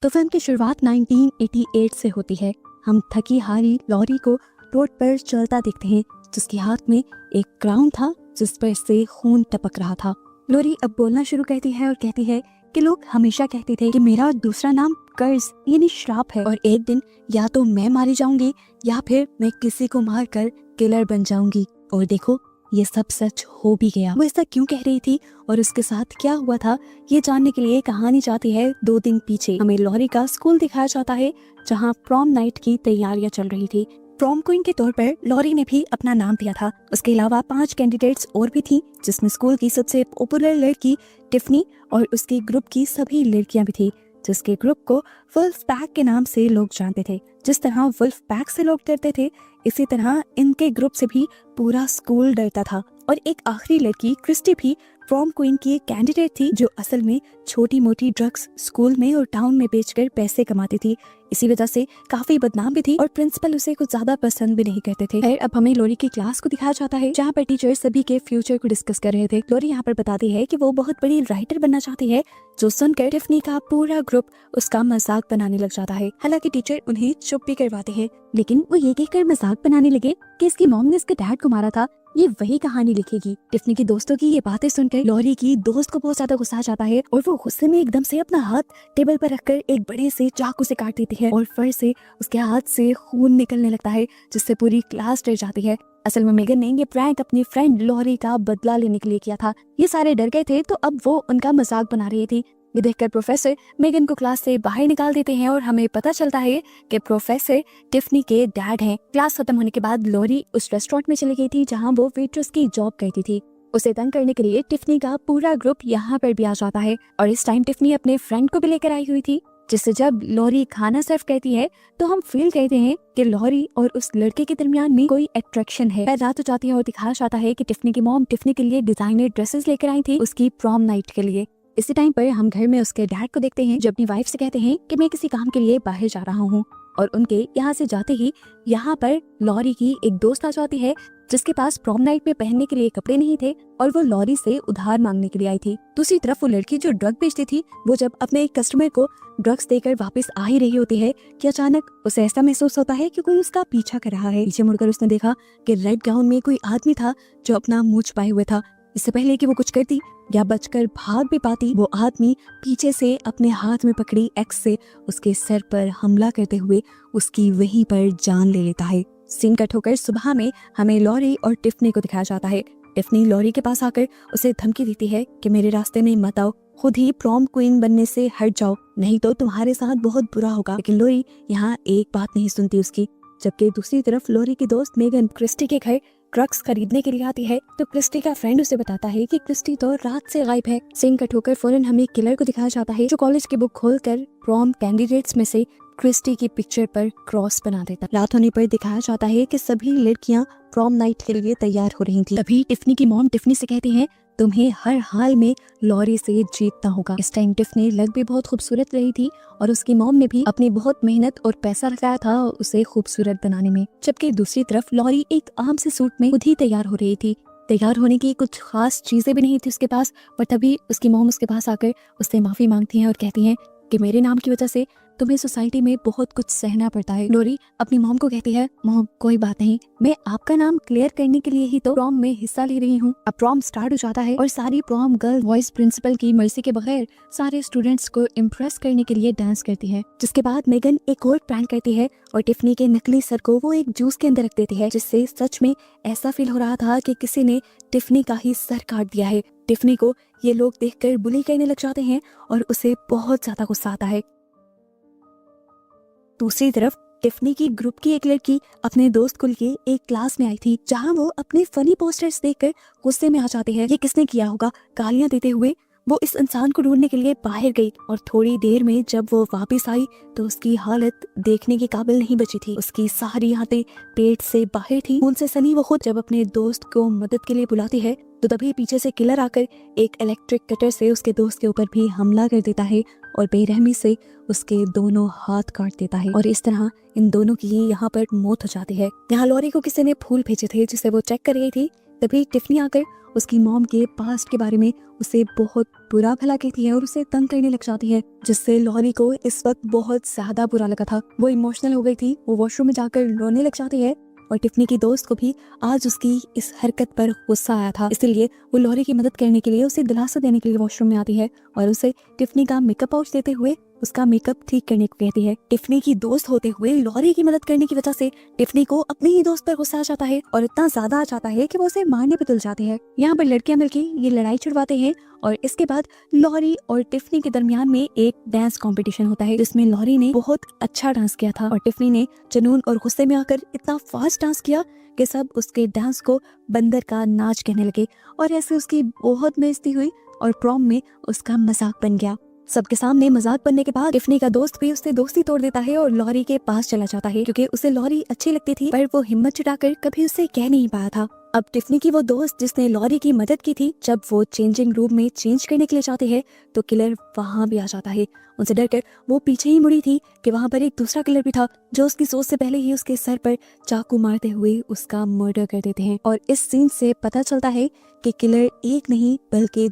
तो फिल्म की शुरुआत 1988 से होती है। हम थकी हारी लॉरी को रोड पर चलता देखते हैं, जिसके हाथ में एक क्राउन था जिस पर से खून टपक रहा था। लॉरी अब बोलना शुरू करती है और कहती है कि लोग हमेशा कहते थे कि मेरा दूसरा नाम कर्ज यानी श्राप है और एक दिन या तो मैं मारी जाऊंगी या फिर मैं किसी को मार कर किलर बन जाऊंगी। और देखो, ये सब सच हो भी गया। वो ऐसा क्यों कह रही थी और उसके साथ क्या हुआ था, ये जानने के लिए कहानी जाती है 2 दिन पीछे। हमें लॉरी का स्कूल दिखाया जाता है जहाँ प्रॉम नाइट की तैयारियां चल रही थी। प्रॉम क्वीन के तौर पर लॉरी ने भी अपना नाम दिया था। उसके अलावा 5 कैंडिडेट्स और भी थी, जिसमें स्कूल की सबसे पॉपुलर लड़की टिफनी और उसके ग्रुप की सभी लड़कियां भी थी, जिसके ग्रुप को वुल्फ पैक के नाम से लोग जानते थे। जिस तरह वुल्फ पैक से लोग डरते थे, इसी तरह इनके ग्रुप से भी पूरा स्कूल डरता था। और एक आखिरी लड़की क्रिस्टी भी प्रॉम क्वीन की एक कैंडिडेट थी, जो असल में छोटी मोटी ड्रग्स स्कूल में और टाउन में बेचकर पैसे कमाती थी। इसी वजह से काफी बदनाम भी थी और प्रिंसिपल उसे कुछ ज्यादा पसंद भी नहीं करते थे। खैर, अब हमें लॉरी की क्लास को दिखाया जाता है, जहाँ पर टीचर सभी के फ्यूचर को डिस्कस कर रहे थे। लॉरी यहाँ पर बताती है कि वो बहुत बड़ी राइटर बनना चाहती है, जो सुनकर टिफनी का पूरा ग्रुप उसका मजाक बनाने लग जाता है। हालांकि टीचर उन्हें चुप भी करवाते हैं, लेकिन वो ये कहकर मजाक बनाने लगे कि इसकी मॉम ने इसके डैड को मारा था, ये वही कहानी लिखेगी। टिफनी की दोस्तों की ये बातें सुनकर लॉरी की दोस्त को बहुत ज्यादा गुस्सा आ जाता है और वो गुस्से में एकदम से अपना हाथ टेबल पर रखकर एक बड़े से चाकू से काट देती है और फिर से उसके हाथ से खून निकलने लगता है, जिससे पूरी क्लास डर जाती है। असल में मेगन ने ये प्रैंक अपनी फ्रेंड लॉरी का बदला लेने के लिए किया था। ये सारे डर गए थे, तो अब वो उनका मजाक बना रही थी। ये देखकर प्रोफेसर मेगन को क्लास से बाहर निकाल देते हैं और हमें पता चलता है कि प्रोफेसर टिफनी के डैड हैं। क्लास खत्म होने के बाद लॉरी उस रेस्टोरेंट में चली गई थी जहां वो वेट्रेस की जॉब करती थी। उसे तंग करने के लिए टिफनी का पूरा ग्रुप यहाँ पर भी आ जाता है और इस टाइम टिफनी अपने फ्रेंड को भी लेकर आई हुई थी, जिससे जब लॉरी खाना सर्व करती है तो हम फील करते हैं कि लॉरी और उस लड़के के दरमियान में कोई अट्रैक्शन है। रात हो जाती है और दिखाया जाता है कि टिफनी की मॉम टिफनी के लिए डिजाइनर ड्रेसेस लेकर आई थी उसकी प्रॉम नाइट के लिए। इसी टाइम पर हम घर में उसके डैड को देखते हैं, जो अपनी वाइफ से कहते हैं कि मैं किसी काम के लिए बाहर जा रहा हूँ। और उनके यहाँ से जाते ही यहाँ पर लॉरी की एक दोस्त आ जाती है, जिसके पास प्रॉम नाइट में पहनने के लिए कपड़े नहीं थे और वो लॉरी से उधार मांगने के लिए आई थी। दूसरी तरफ वो लड़की जो ड्रग बेचती थी, वो जब अपने एक कस्टमर को ड्रग्स देकर वापस आ ही रही होती है कि अचानक उसे ऐसा महसूस होता है कि कोई उसका पीछा कर रहा है। पीछे मुड़कर उसने देखा कि रेड गाउन में कोई आदमी था जो अपना मुंह छुपाए हुए था। इससे पहले कि वो कुछ करती या बचकर भाग भी पाती, वो आदमी पीछे से अपने हाथ में पकड़ी एक्स से उसके सर पर हमला करते हुए उसकी वहीं पर जान ले लेता है। सीन कट होकर सुबह में हमें लॉरी और टिफनी को दिखाया जाता है। टिफनी लॉरी के पास आकर उसे धमकी देती है कि मेरे रास्ते में मत आओ, खुद ही प्रॉम क्वीन बनने से हट जाओ, नहीं तो तुम्हारे साथ बहुत बुरा होगा। लेकिन लॉरी यहाँ एक बात नहीं सुनती उसकी। जबकि दूसरी तरफ लॉरी की दोस्त मेगन क्रिस्टी के घर ड्रग्स खरीदने के लिए आती है, तो क्रिस्टी का फ्रेंड उसे बताता है कि क्रिस्टी तो रात से गायब है। सीन कट होकर फौरन हमें किलर को दिखाया जाता है, जो कॉलेज की बुक खोलकर प्रॉम कैंडिडेट्स में से क्रिस्टी की पिक्चर पर क्रॉस बना देता। रात होने पर दिखाया जाता है कि सभी लड़कियां प्रॉम नाइट के लिए तैयार हो रही थी। तभी टिफनी की मॉम टिफनी से कहती है, तुम्हें हर हाल में लॉरी से जीतना होगा। इस टाइम टिफनी लग भी बहुत खूबसूरत रही थी और उसकी मॉम ने भी अपनी बहुत मेहनत और पैसा लगाया था उसे खूबसूरत बनाने में। जबकि दूसरी तरफ लॉरी एक आम से सूट में खुद ही तैयार हो रही थी। तैयार होने की कुछ खास चीजें भी नहीं थी उसके पास, पर तभी उसकी मॉम उसके पास आकर उससे माफी मांगती है और कहती है कि मेरे नाम की वजह से तुम्हें सोसाइटी में बहुत कुछ सहना पड़ता है। लॉरी अपनी मॉम को कहती है, मॉम कोई बात नहीं, मैं आपका नाम क्लियर करने के लिए ही तो प्रॉम में हिस्सा ले रही हूँ। अब प्रॉम स्टार्ट हो जाता है और सारी प्रॉम गर्ल वॉइस प्रिंसिपल की मर्जी के बगैर सारे स्टूडेंट्स को इम्प्रेस करने के लिए डांस करती है। जिसके बाद मेगन एक और प्रैंक करती है और टिफनी के नकली सर को वो एक जूस के अंदर रख देती है, जिससे सच में ऐसा फील हो रहा था कि किसी ने टिफनी का ही सर काट दिया है। टिफनी को ये लोग देखकर बुली करने लग जाते हैं और उसे बहुत ज्यादा गुस्सा आता है। दूसरी तरफ टिफनी की ग्रुप की एक लड़की अपने दोस्त को लिए एक क्लास में आई थी, जहां वो अपने फनी पोस्टर्स देखकर गुस्से में आ जाते हैं। ये किसने किया होगा, गालियां देते हुए वो इस इंसान को ढूंढने के लिए बाहर गई और थोड़ी देर में जब वो वापस आई तो उसकी हालत देखने के काबिल नहीं बची थी। उसकी सारी आंतें पेट से बाहर थी। खून से सनी वो खुद जब अपने दोस्त को मदद के लिए बुलाती है, तो तभी पीछे से किलर आकर एक इलेक्ट्रिक कटर से उसके दोस्त के ऊपर भी हमला कर देता है और बेरहमी से उसके दोनों हाथ काट देता है। और इस तरह इन दोनों की यहाँ पर मौत हो जाती है। यहाँ लॉरी को किसी ने फूल भेजे थे, जिसे वो चेक कर रही थी तभी टिफनी आकर उसकी मॉम के पास्ट के बारे में उसे बहुत बुरा भला कहती है और उसे तंग करने लग जाती है, जिससे लॉरी को इस वक्त बहुत ज्यादा बुरा लगा था। वो इमोशनल हो गई थी, वो वॉशरूम में जाकर रोने लग जाती है और टिफनी की दोस्त को भी आज उसकी इस हरकत पर गुस्सा आया था, इसलिए वो लॉरी की मदद करने के लिए उसे दिलासा देने के लिए वॉशरूम में आती है और उसे टिफनी का मेकअप पाउच देते हुए उसका मेकअप ठीक करने को कहती है। टिफनी की दोस्त होते हुए लॉरी की मदद करने की वजह से टिफनी को अपनी ही दोस्त पर गुस्सा आ जाता है और इतना ज्यादा आ जाता है कि वो उसे मारने पर तुल जाती है। यहाँ पर लड़कियां मिलकर ये लड़ाई छुड़वाते हैं और इसके बाद लॉरी और टिफनी के दरमियान में एक डांस कंपटीशन होता है, जिसमें लॉरी ने बहुत अच्छा डांस किया था और टिफनी ने जुनून और गुस्से में आकर इतना फास्ट डांस किया कि सब उसके डांस को बंदर का नाच कहने लगे और ऐसे उसकी बहुत बेइज्जती हुई और प्रॉम में उसका मजाक बन गया। सबके सामने मजाक बनने के बाद टिफनी का दोस्त भी उससे दोस्ती तोड़ देता है और लॉरी के पास चला जाता है, क्योंकि उसे लॉरी अच्छी लगती थी पर वो हिम्मत जुटाकर कभी उससे कह नहीं पाया था। अब टिफनी की वो दोस्त जिसने लॉरी की मदद की थी, जब वो चेंजिंग रूम में चेंज करने के लिए जाते हैं तो किलर वहाँ भी आ जाता है। उनसे डरकर वो पीछे ही मुड़ी थी कि वहाँ पर एक दूसरा किलर भी था जो उसकी सोच से पहले ही उसके सर पर चाकू मारते हुए उसका मर्डर कर देते हैं। और इस सीन से पता चलता है कि किलर एक नहीं बल्कि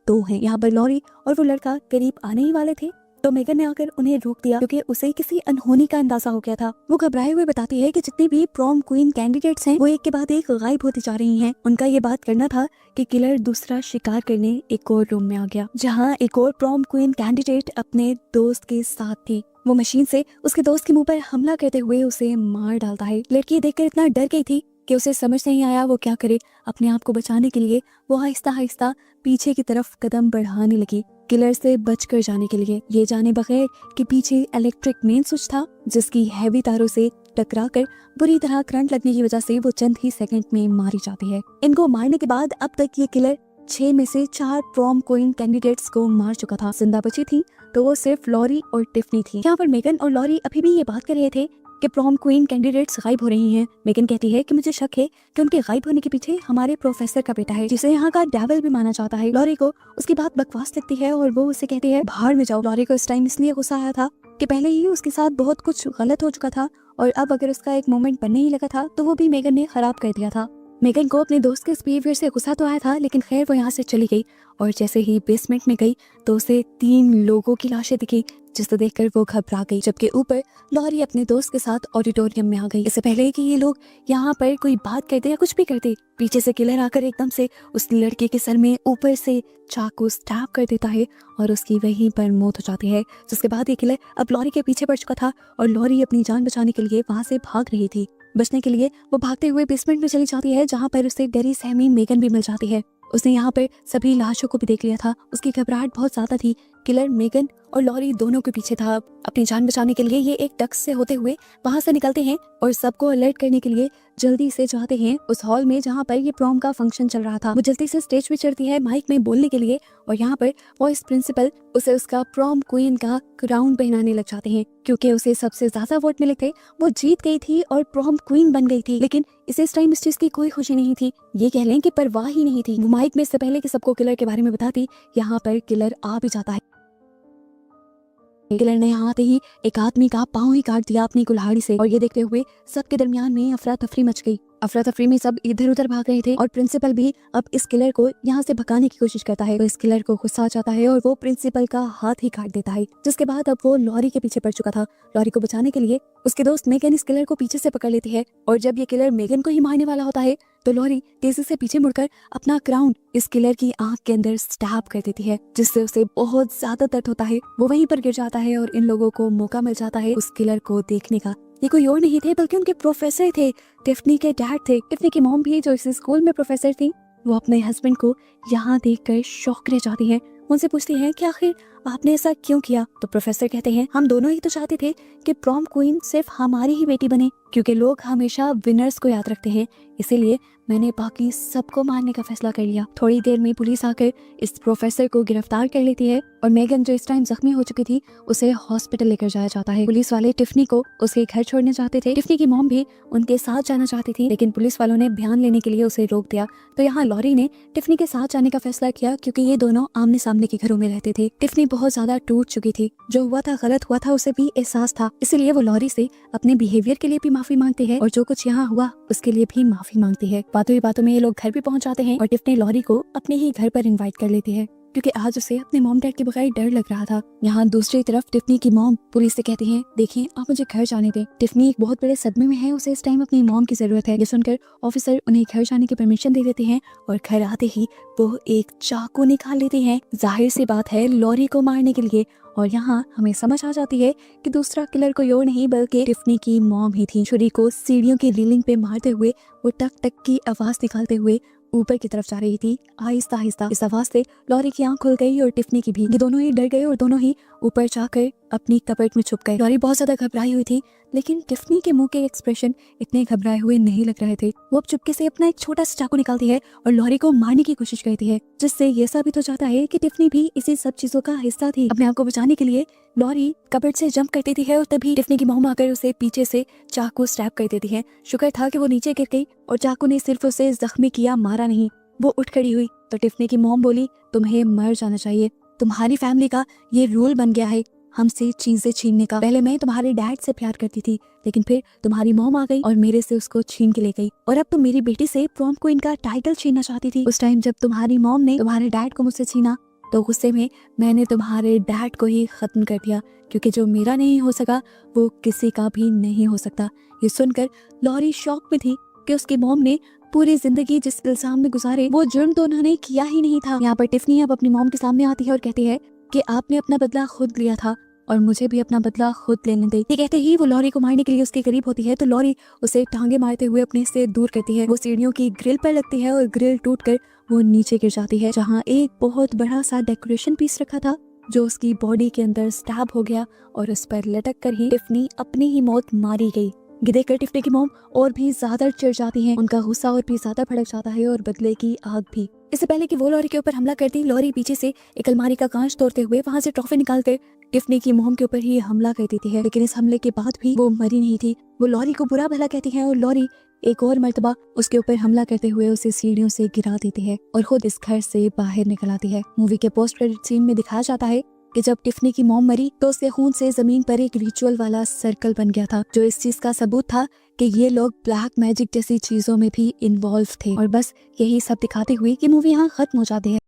दो हैं। यहाँ पर लॉरी और वो लड़का करीब आने ही वाले थे तो मेगन ने आकर उन्हें रोक दिया, क्योंकि उसे किसी अनहोनी का अंदाजा हो गया था। वो घबराए हुए बताती है कि जितनी भी प्रॉम क्वीन कैंडिडेट्स हैं वो एक के बाद एक गायब होती जा रही हैं। उनका ये बात करना था कि किलर दूसरा शिकार करने एक और रूम में आ गया, जहाँ एक और प्रॉम क्वीन कैंडिडेट अपने दोस्त के साथ थी। वो मशीन से उसके दोस्त के मुंह पर हमला करते हुए उसे मार डालता है। लड़की देखकर इतना डर गई थी कि उसे समझ नहीं आया वो क्या करे। अपने आप को बचाने के लिए वो आहिस्ता आहिस्ता पीछे की तरफ कदम बढ़ाने लगी, किलर से बचकर जाने के लिए, ये जाने बगैर कि पीछे इलेक्ट्रिक मेन स्विच था जिसकी हैवी तारों से टकराकर बुरी तरह करंट लगने की वजह से वो चंद ही सेकंड में मारी जाती है। इनको मारने के बाद अब तक ये किलर 6 में से 4 प्रॉम क्वीन कैंडिडेट्स को मार चुका था। जिंदा बची थी तो वो सिर्फ लॉरी और टिफनी थी। यहाँ पर मेगन और लॉरी अभी भी ये बात कर रहे थे कि प्रॉम क्वीन कैंडिडेट्स गायब हो रही हैं। मेगन कहती है कि मुझे शक है कि उनके गायब होने के पीछे हमारे प्रोफेसर का बेटा है, जिसे यहाँ का डेविल भी माना जाता है। लॉरी को उसकी बात बकवास लगती है और वो उसे कहती है बाहर में जाओ। लॉरी को इस टाइम इसलिए गुस्सा आया था कि पहले ही उसके साथ बहुत कुछ गलत हो चुका था और अब अगर उसका एक मोमेंट बनने ही लगा था तो वो भी मेगन ने खराब कर दिया था। मेगन को अपने दोस्त के इस बिहेवियर से गुस्सा तो आया था, लेकिन खैर वो यहाँ से चली गई और जैसे ही बेसमेंट में गई तो उसे 3 लोगों की लाशें दिखी, जिसे देखकर वो घबरा गई। जबकि ऊपर लॉरी अपने दोस्त के साथ ऑडिटोरियम में आ गई। इससे पहले कि ये लोग यहाँ पर कोई बात करते या कुछ भी करते, पीछे से किलर आकर एकदम से उस लड़के के सर में ऊपर से चाकू स्टैब कर देता है और उसकी वहीं पर मौत हो जाती है। जिसके बाद ये किलर अब लॉरी के पीछे पड़ चुका था और लॉरी अपनी जान बचाने के लिए वहाँ से भाग रही थी। बचने के लिए वो भागते हुए बेसमेंट में चली जाती है, जहाँ पर उसे डरी सहमी मेगन भी मिल जाती है। उसने यहाँ पर सभी लाशों को भी देख लिया था। उसकी घबराहट बहुत ज्यादा थी किलर मेगन और लॉरी दोनों के पीछे था। अपनी जान बचाने के लिए ये एक डक से होते हुए वहां से निकलते हैं और सबको अलर्ट करने के लिए जल्दी से जाते हैं उस हॉल में जहाँ पर ये प्रॉम का फंक्शन चल रहा था। वो जल्दी से स्टेज पे चढ़ती है माइक में बोलने के लिए और यहाँ पर वॉइस प्रिंसिपल उसे उसका प्रॉम क्वीन का क्राउन पहनाने लग जाते हैं। क्योंकि उसे सबसे ज्यादा वोट मिले थे, वो जीत गई थी और प्रॉम क्वीन बन गई थी। लेकिन इसे इस टाइम इस चीज की कोई खुशी नहीं थी, ये कह लें कि परवाह ही नहीं थी। वो माइक में इससे पहले कि सबको किलर के बारे में बताती, यहाँ पर किलर आ भी जाता है। किलर ने यहाँ आते ही एक आदमी का पाँव ही काट दिया अपनी कुल्हाड़ी से और ये देखते हुए सबके दरमियान में अफरा तफरी मच गई। अफरा तफरी में सब इधर उधर भाग रहे थे और प्रिंसिपल भी अब इस किलर को यहाँ से भगाने की कोशिश करता है। तो इस किलर को गुस्सा आ जाता है और वो प्रिंसिपल का हाथ ही काट देता है, जिसके बाद अब वो लॉरी के पीछे पड़ चुका था। लॉरी को बचाने के लिए उसके दोस्त मेगन इस किलर को पीछे से पकड़ लेती है और जब ये किलर मेगन को ही मारने वाला होता है तो लॉरी तेजी से पीछे मुड़कर अपना क्राउन इस किलर की आंख के अंदर स्टैब कर देती है, जिससे उसे बहुत ज्यादा दर्द होता है। वो वहीं पर गिर जाता है और इन लोगों को मौका मिल जाता है उस किलर को देखने का। ये कोई और नहीं थे बल्कि उनके प्रोफेसर थे, टिफनी के डैड थे। टिफनी की मॉम भी जो इस स्कूल में प्रोफेसर थी, वो अपने हस्बैंड को यहाँ देखकर शॉक रह जाती हैं। उनसे पूछती हैं कि आखिर आपने ऐसा क्यों किया। तो प्रोफेसर कहते हैं हम दोनों ही तो चाहते थे कि प्रॉम क्वीन सिर्फ हमारी ही बेटी बने, क्योंकि लोग हमेशा विनर्स को याद रखते हैं, इसीलिए मैंने बाकी सबको मारने का फैसला कर लिया। थोड़ी देर में पुलिस आकर इस प्रोफेसर को गिरफ्तार कर लेती है और मेगन जो इस टाइम जख्मी हो चुकी थी उसे हॉस्पिटल लेकर जाया जाता है। पुलिस वाले टिफनी को उसके घर छोड़ने चाहते थे। टिफनी की मॉम भी उनके साथ जाना चाहती थी, लेकिन पुलिस वालों ने बयान लेने के लिए उसे रोक दिया। तो यहाँ लॉरी ने टिफनी के साथ जाने का फैसला किया, क्योंकि ये दोनों आमने सामने के घरों में रहते थे। टिफनी बहुत ज्यादा टूट चुकी थी, जो हुआ था गलत हुआ था उसे भी एहसास था, इसलिए वो लॉरी से अपने बिहेवियर के लिए भी माफी मांगती है और जो कुछ यहाँ हुआ उसके लिए भी माफी मांगती है। बातों ही बातों में ये लोग घर भी पहुंच जाते हैं और टिफनी लॉरी को अपने ही घर पर इनवाइट कर लेती है, क्योंकि आज उसे अपने मॉम डैड के बगैर डर लग रहा था। यहाँ दूसरी तरफ टिफनी की मॉम पुलिस से कहती है देखिए आप मुझे घर जाने दें। टिफनी एक बहुत बड़े सदमे में है, उसे इस टाइम अपनी मॉम की जरूरत है। ये सुनकर ऑफिसर उन्हें घर जाने की परमिशन दे देते हैं और घर आते ही वो एक चाकू निकाल लेते हैं, जाहिर सी बात है लॉरी को मारने के लिए। और यहाँ हमें समझ आ जाती है कि दूसरा किलर कोई और नहीं बल्कि टिफनी की मॉम ही थी। छुरी को सीढ़ियों की रीलिंग पे मारते हुए वो टक टक की आवाज निकालते हुए ऊपर की तरफ जा रही थी, आहिस्ता आहिस्ता। इस आवाज से लॉरी की आंख खुल गई और टिफनी की भी। ये दोनों ही डर गए और दोनों ही ऊपर जाकर अपनी कबर्ड में छुप गए। लॉरी बहुत ज्यादा घबराई हुई थी, लेकिन टिफनी के मुंह के एक्सप्रेशन इतने घबराए हुए नहीं लग रहे थे। वो अब चुपके से अपना एक छोटा सा चाकू निकालती है और लॉरी को मारने की कोशिश करती है, जिससे ये साबित हो जाता है कि टिफनी भी इसी सब चीजों का हिस्सा थी। अपने आप को बचाने के लिए लॉरी कबर्ड से जंप कर देती है और तभी टिफनी की मॉम आकर उसे पीछे से चाकू स्टैब कर देती है। शुक्र था कि वो नीचे गिर गई और चाकू ने सिर्फ उसे जख्मी किया, मारा नहीं। वो उठ खड़ी हुई तो टिफनी की मॉम बोली तुम्हें मर जाना चाहिए, तुम्हारी फैमिली का ये रूल बन गया है हमसे चीजें छीनने का। पहले मैं तुम्हारे डैड से प्यार करती थी, लेकिन फिर तुम्हारी मॉम आ गई और मेरे से उसको छीन के ले गई, और अब तुम मेरी बेटी से प्रॉम क्वीन का टाइटल छीनना चाहती थी। उस टाइम जब तुम्हारी मॉम ने तुम्हारे डैड को मुझसे छीना तो गुस्से में मैंने तुम्हारे डैड को ही खत्म कर दिया, क्योंकि जो मेरा नहीं हो सका वो किसी का भी नहीं हो सकता। ये सुनकर लॉरी शॉक में थी कि उसकी मॉम ने पूरी जिंदगी जिस इल्जाम में गुजारे वो जुर्म तो उन्होंने किया ही नहीं था। यहाँ पर टिफनी अब अपनी मॉम के सामने आती है और कहती है कि आपने अपना बदला खुद लिया था और मुझे भी अपना बदला खुद लेने दे। ये कहते ही वो लॉरी को मारने के लिए उसके करीब होती है तो लॉरी उसे टांगे मारते हुए अपने से दूर करती है। वो सीढ़ियों की ग्रिल पर लगती है और ग्रिल टूटकर वो नीचे गिर जाती है, जहाँ एक बहुत बड़ा सा डेकोरेशन पीस रखा था जो उसकी बॉडी के अंदर स्टैब हो गया और उस पर लटक कर ही टिफनी अपनी ही मौत मारी गई। ये देखकर टिफनी की मॉम और भी ज्यादा चिढ़ जाती हैं, उनका गुस्सा और भी ज्यादा भड़क जाता है और बदले की आग भी। इससे पहले कि वो लॉरी के ऊपर हमला करती, लॉरी पीछे से एक अलमारी का कांच तोड़ते हुए वहां से ट्रॉफी निकालकर टिफनी की मॉम के ऊपर ही हमला कर देती है। लेकिन इस हमले के बाद भी वो मरी नहीं थी। वो लॉरी को बुरा भला कहती है और लॉरी एक और मर्तबा उसके ऊपर हमला करते हुए उसे सीढ़ियों से गिरा देती है और खुद इस घर से बाहर निकल आती है। मूवी के पोस्ट क्रेडिट सीन में दिखाया जाता है कि जब टिफनी की मॉम मरी तो उसके खून से जमीन पर एक रिचुअल वाला सर्कल बन गया था, जो इस चीज का सबूत था कि ये लोग ब्लैक मैजिक जैसी चीजों में भी इन्वॉल्व थे। और बस यही सब दिखाते हुए कि मूवी यहाँ खत्म हो जाती है।